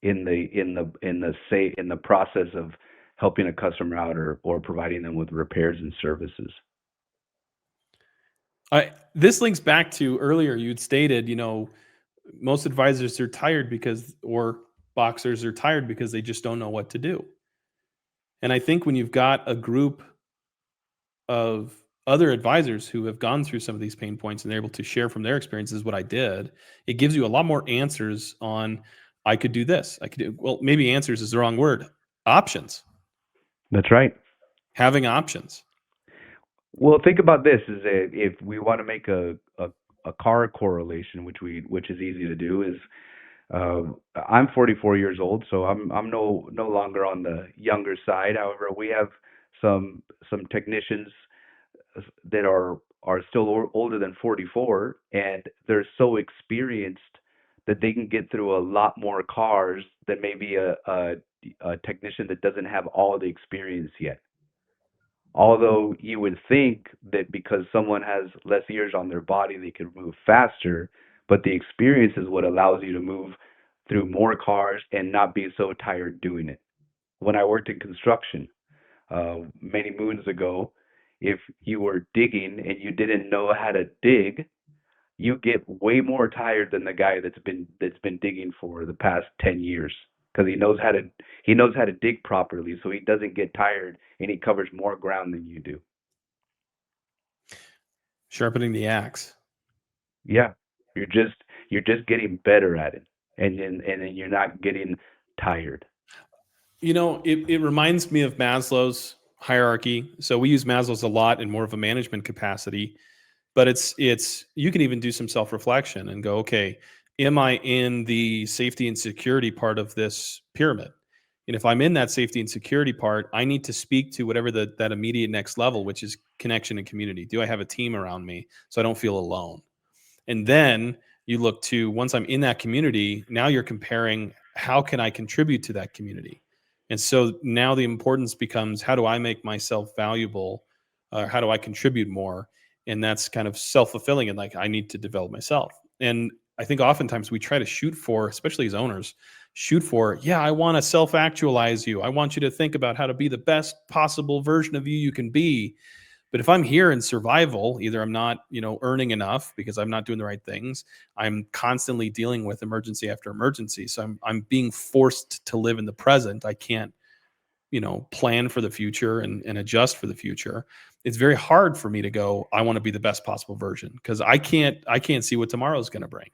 in the process of helping a customer out or providing them with repairs and services. This links back to earlier you'd stated, most advisors are tired because, or boxers are tired because they just don't know what to do. And I think when you've got a group of other advisors who have gone through some of these pain points and they're able to share from their experiences what I did, it gives you a lot more answers on I could do this. I could do well, maybe answers is the wrong word. Options. That's right. Having options. Well, think about this: is that if we want to make a car correlation, which is easy to do, is uh, I'm 44 years old, so I'm no longer on the younger side. However, we have some technicians that are still older than 44, and they're so experienced that they can get through a lot more cars than maybe a technician that doesn't have all the experience yet. Although you would think that because someone has less years on their body, they could move faster, but the experience is what allows you to move through more cars and not be so tired doing it. When I worked in construction, many moons ago, if you were digging and you didn't know how to dig, you get way more tired than the guy that's been digging for the past 10 years because he knows how to dig properly, so he doesn't get tired and he covers more ground than you do. Sharpening the axe. Yeah, you're just you're just getting better at it, and then you're not getting tired. It reminds me of Maslow's hierarchy. So we use Maslow's a lot in more of a management capacity, but it's you can even do some self-reflection and go, okay, am I in the safety and security part of this pyramid? And if I'm in that safety and security part, I need to speak to whatever that immediate next level, which is connection and community. Do I have a team around me so I don't feel alone? And then you look to once I'm in that community, now you're comparing how can I contribute to that community? And so now the importance becomes how do I make myself valuable? How do I contribute more? And that's kind of self fulfilling and like I need to develop myself. And I think oftentimes we try to shoot for, especially as owners, shoot for, yeah, I want to self actualize you. I want you to think about how to be the best possible version of you can be. But if I'm here in survival, either I'm not, earning enough because I'm not doing the right things. I'm constantly dealing with emergency after emergency. So I'm being forced to live in the present. I can't, plan for the future and adjust for the future. It's very hard for me to go, I want to be the best possible version because I can't see what tomorrow is going to bring.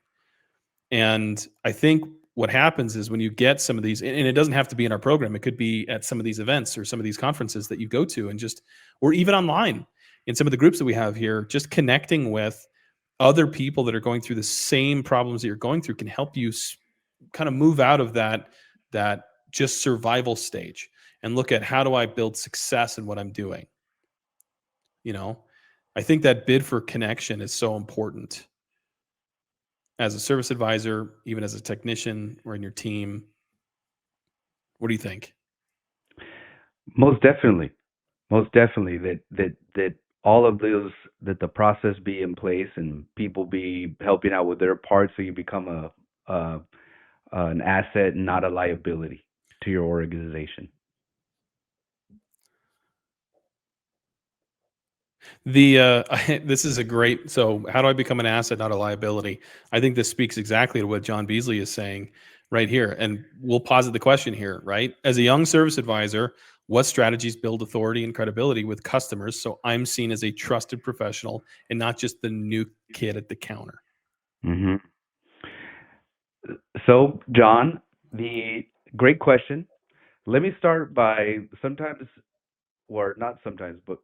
And I think what happens is when you get some of these, and it doesn't have to be in our program, it could be at some of these events or some of these conferences that you go to, and just, or even online in some of the groups that we have here, just connecting with other people that are going through the same problems that you're going through can help you kind of move out of that just survival stage and look at how do I build success in what I'm doing. You know, I think that bid for connection is so important as a service advisor, even as a technician or in your team. What do you think? Most definitely, most definitely that all of those that the process be in place and people be helping out with their part, so you become a an asset, not a liability to your organization. This is a great. So, how do I become an asset, not a liability? I think this speaks exactly to what John Beasley is saying right here. And we'll posit the question here, right? As a young service advisor, what strategies build authority and credibility with customers so I'm seen as a trusted professional and not just the new kid at the counter? hmm So, John, the great question. Let me start by sometimes, or not sometimes, but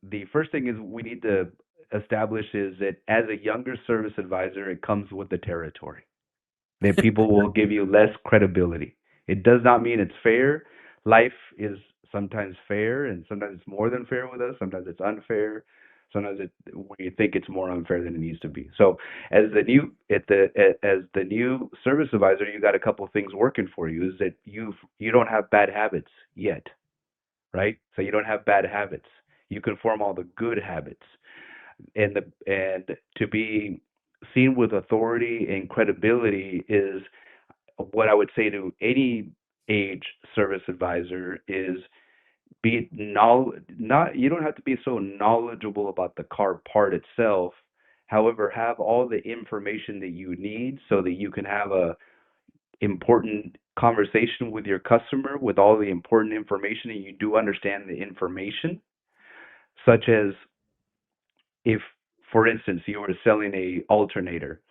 the first thing is we need to establishes that as a younger service advisor, it comes with the territory, that people will give you less credibility. It does not mean it's fair. Life is sometimes fair, and sometimes it's more than fair with us. Sometimes it's unfair. Sometimes we think it's more unfair than it needs to be. So, as the new service advisor, you got a couple of things working for you. Is that you don't have bad habits yet, right? So you don't have bad habits. You can form all the good habits, and to be seen with authority and credibility is what I would say to any age service advisor is be not you don't have to be so knowledgeable about the car part itself. However, have all the information that you need so that you can have a important conversation with your customer with all the important information and you do understand the information, such as if, for instance, you were selling a alternator.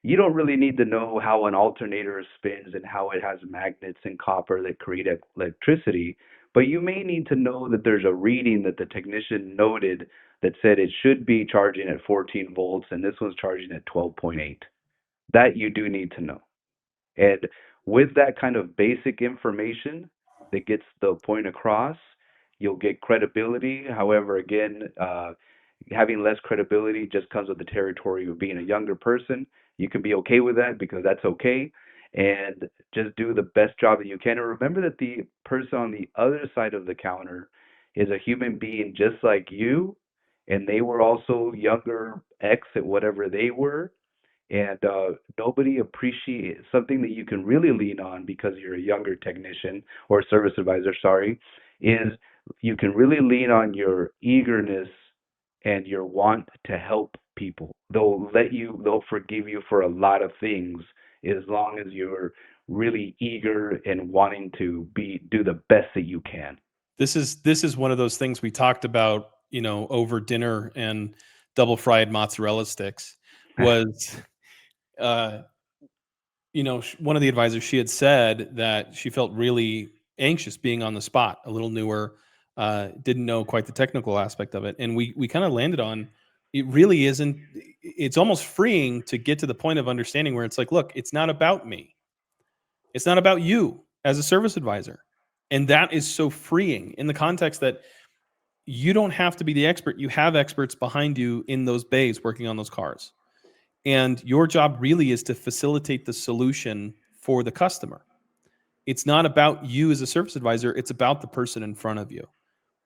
You don't really need to know how an alternator spins and how it has magnets and copper that create electricity, but you may need to know that there's a reading that the technician noted that said it should be charging at 14 volts and this one's charging at 12.8. That you do need to know. And with that kind of basic information that gets the point across, you'll get credibility. However, again, having less credibility just comes with the territory of being a younger person. You can be okay with that because that's okay. And just do the best job that you can. And remember that the person on the other side of the counter is a human being just like you. And they were also younger X at whatever they were. And nobody appreciates something that you can really lean on because you're a younger technician or service advisor, sorry, is you can really lean on your eagerness and your want to help people. They'll forgive you for a lot of things as long as you're really eager and wanting to do the best that you can. This is one of those things we talked about, over dinner and double fried mozzarella sticks was, uh, one of the advisors, she had said that she felt really anxious being on the spot, a little newer, didn't know quite the technical aspect of it. And we kind of landed on it really isn't, it's almost freeing to get to the point of understanding where it's like, look, it's not about me. It's not about you as a service advisor. And that is so freeing in the context that you don't have to be the expert. You have experts behind you in those bays working on those cars. And your job really is to facilitate the solution for the customer. It's not about you as a service advisor, it's about the person in front of you.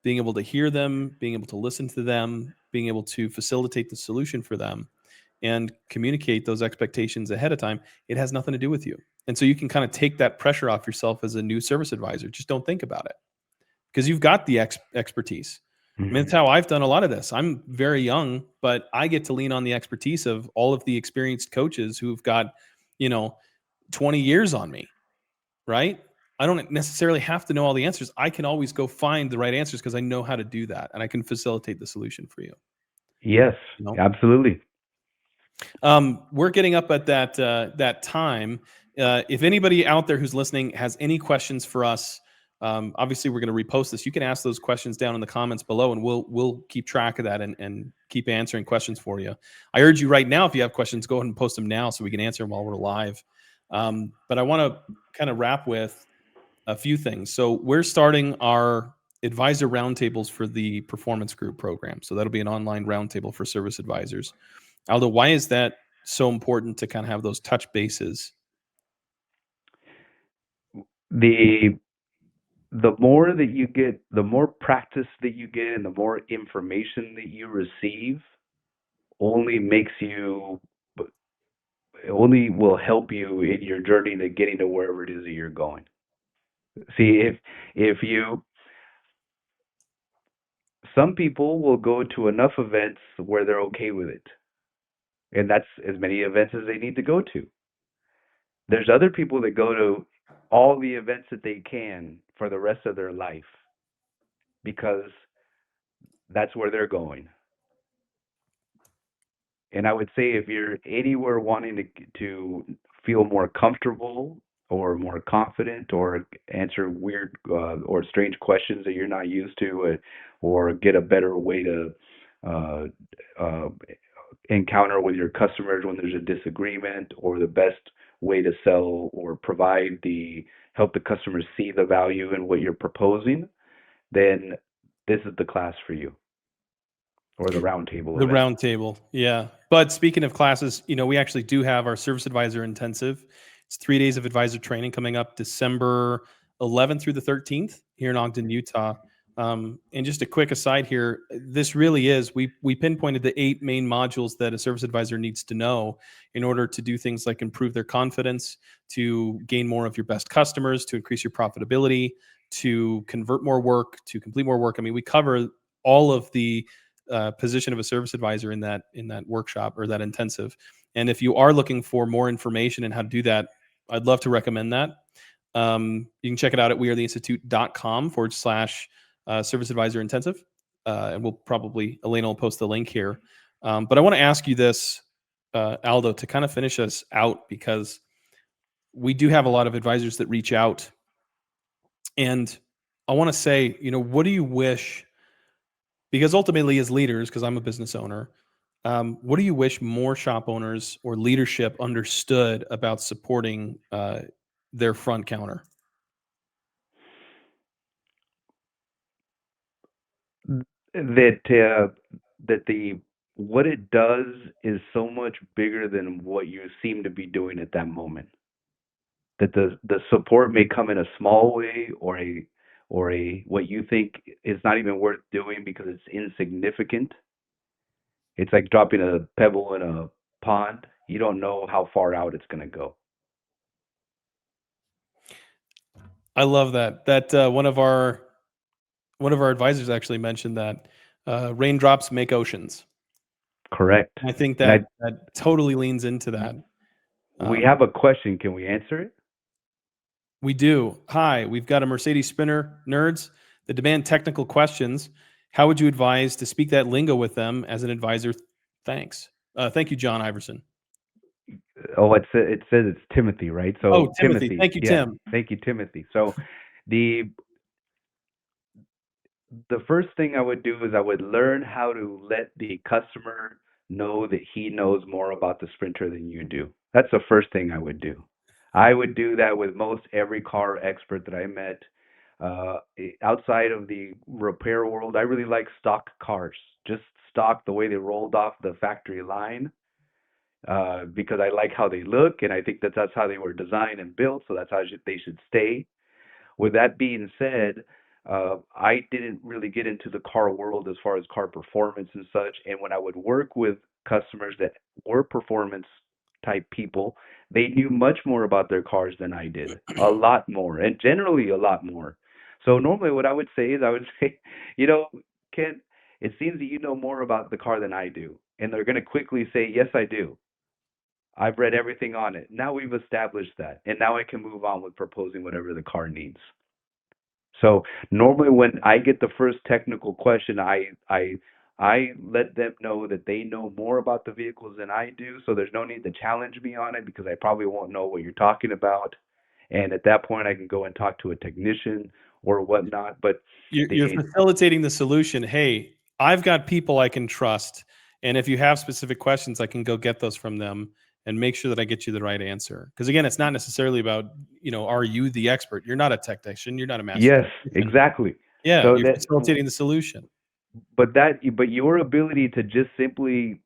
Being able to hear them, being able to listen to them, being able to facilitate the solution for them and communicate those expectations ahead of time. It has nothing to do with you. And so you can kind of take that pressure off yourself as a new service advisor. Just don't think about it because you've got the expertise. I mean, that's Mhm. how I've done a lot of this. I'm very young, but I get to lean on the expertise of all of the experienced coaches who've got, you know, 20 years on me, right? I don't necessarily have to know all the answers. I can always go find the right answers because I know how to do that and I can facilitate the solution for you. Yes, You know, absolutely. we're getting up at that time. If anybody out there who's listening has any questions for us, obviously we're going to repost this. You can ask those questions down in the comments below, and we'll keep track of that and keep answering questions for you. I urge you right now, if you have questions, go ahead and post them now so we can answer them while we're live. But I want to kind of wrap with a few things. So we're starting our advisor roundtables for the performance group program. So that'll be an online roundtable for service advisors. Aldo, why is that so important to kind of have those touch bases? The the more that you get, the more practice that you get, and the more information that you receive, only makes you, only will help you in your journey to getting to wherever it is that you're going. See, if you, some people will go to enough events where they're okay with it, and that's as many events as they need to go to. There's other people that go to all the events that they can for the rest of their life because that's where they're going. And I would say if you're anywhere wanting to feel more comfortable or more confident or answer weird or strange questions that you're not used to, or get a better way to uh, uh, encounter with your customers when there's a disagreement, or the best way to sell or provide the help the customers see the value in what you're proposing, then this is the class for you, or the roundtable The event. roundtable, yeah. But speaking of classes, we actually do have our service advisor intensive. It's 3 days of advisor training coming up December 11th through the 13th here in Ogden, Utah. And just a quick aside here, this really is we pinpointed the 8 main modules that a service advisor needs to know in order to do things like improve their confidence, to gain more of your best customers, to increase your profitability, to convert more work, to complete more work. I mean, we cover all of the position of a service advisor in that workshop or that intensive. And if you are looking for more information and how to do that, I'd love to recommend that. You can check it out at wearetheinstitute.com/service advisor intensive. And we'll probably, Elena will post the link here. But I want to ask you this, Aldo, to kind of finish us out, because we do have a lot of advisors that reach out. And I want to say, what do you wish? Because ultimately, as leaders, because I'm a business owner, what do you wish more shop owners or leadership understood about supporting their front counter? That that the what it does is so much bigger than what you seem to be doing at that moment. That the support may come in a small way, or a what you think is not even worth doing because it's insignificant. It's like dropping a pebble in a pond. You don't know how far out it's going to go. I love that. That one of our advisors actually mentioned that raindrops make oceans. Correct. I think And that totally leans into that. we have a question. Can we answer it? We do. Hi, we've got a Mercedes Sprinter nerds that demand technical questions. How would you advise to speak that lingo with them as an advisor? Thanks. Thank you, John Iverson. Oh, it says it's Timothy, right? Oh, So Timothy. Timothy, Thank you, yeah. Tim. Thank you, Timothy. So the the first thing I would do is I would learn how to let the customer know that he knows more about the Sprinter than you do. That's the first thing I would do. I would do that with most every car expert that I met. Outside of the repair world, I really like stock cars, just stock the way they rolled off the factory line, because I like how they look, and I think that that's how they were designed and built, so that's how they should stay. With that being said, I didn't really get into the car world as far as car performance and such. And when I would work with customers that were performance type people, they knew much more about their cars than I did, a lot more, and generally a lot more. So normally, what I would say is, I would say, you know, Ken, it seems that you know more about the car than I do. And they're going to quickly say, yes, I do. I've read everything on it. Now we've established that. And now I can move on with proposing whatever the car needs. So normally when I get the first technical question, I let them know that they know more about the vehicles than I do, so there's no need to challenge me on it because I probably won't know what you're talking about. And at that point, I can go and talk to a technician or whatnot. But You're the facilitating the solution. Hey, I've got people I can trust, and if you have specific questions, I can go get those from them and make sure that I get you the right answer. Because again, it's not necessarily about, are you the expert? You're not a technician. You're not a master Yes, technician. exactly. Yeah, So you're that, facilitating the solution. but your ability to just simply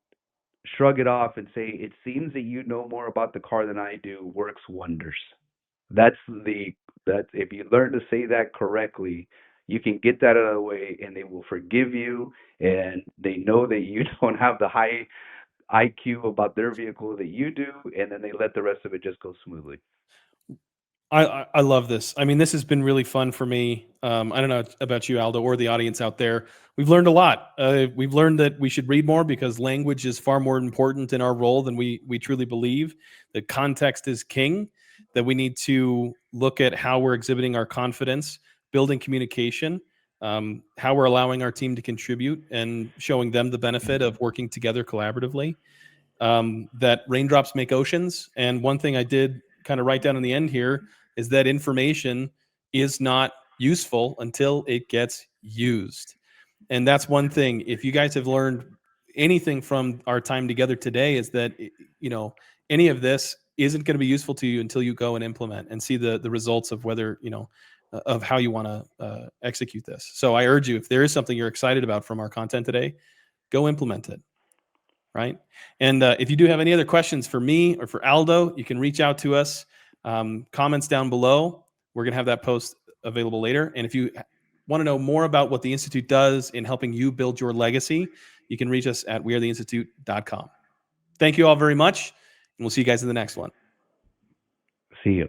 shrug it off and say, it seems that you know more about the car than I do, works wonders. That's the that if you learn to say that correctly, you can get that out of the way and they will forgive you, and they know that you don't have the high IQ about their vehicle that you do, and then they let the rest of it just go smoothly. I love this. I mean, this has been really fun for me. I don't know about you, Aldo, or the audience out there. We've learned a lot. We've learned that we should read more because language is far more important in our role than we truly believe. That context is king. That we need to look at how we're exhibiting our confidence, building communication, how we're allowing our team to contribute, and showing them the benefit of working together collaboratively. That raindrops make oceans. And one thing I did kind of write down in the end here is that information is not useful until it gets used. And that's one thing. If you guys have learned anything from our time together today, is that, you know, any of this isn't going to be useful to you until you go and implement and see the results of whether, you know, of how you want to execute this. So I urge you, if there is something you're excited about from our content today, go implement it. Right. And if you do have any other questions for me or for Aldo, you can reach out to us. Comments down below. We're going to have that post available later. And if you want to know more about what the Institute does in helping you build your legacy, you can reach us at wearetheinstitute.com. Thank you all very much, and we'll see you guys in the next one. See you.